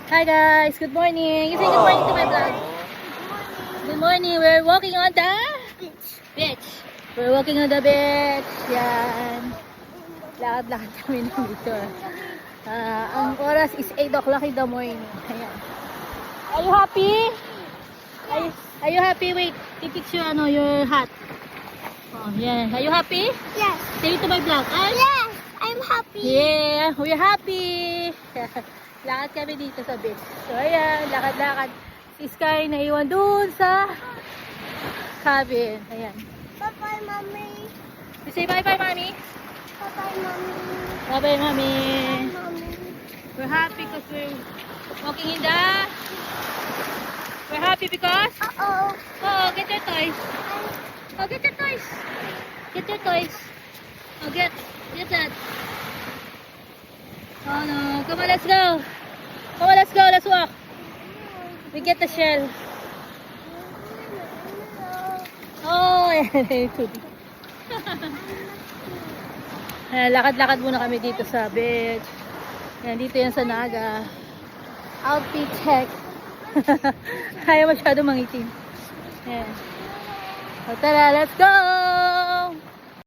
Hi guys, good morning. You say good morning to my vlog. Good morning. We're walking on the beach. We're walking on the beach. Yan. Lakad-lakad kami dito. Ang oras is 8 o'clock in the morning. Ayan. Are you happy? Are you happy? Wait, i-picture your hat. Oh, yan. Are you happy? Yes. Say it to my vlog. Yes, I'm happy. Yeah, we're happy. Lakad kami dito sa beach. So ayan, lakad-lakad. Si Sky naiwan dun sa cabin. Ayan. Bye-bye, Mommy. You say bye-bye, Mommy. Bye-bye, Mommy. Bye-bye, Mommy. Mommy. We're happy because we're walking in the... We're happy because... Uh-oh. Oh, get your toys. Oh, get your toys. Get your toys. Oh, get that. Oh no, come on, let's go. Come on, let's go, let's walk. We get the shell. Oh, lakad-lakad muna kami dito sa beach. Yan, dito yan sa Naga. Outfit check. Ayaw masyado mangitim. Yan. So, tara, let's go!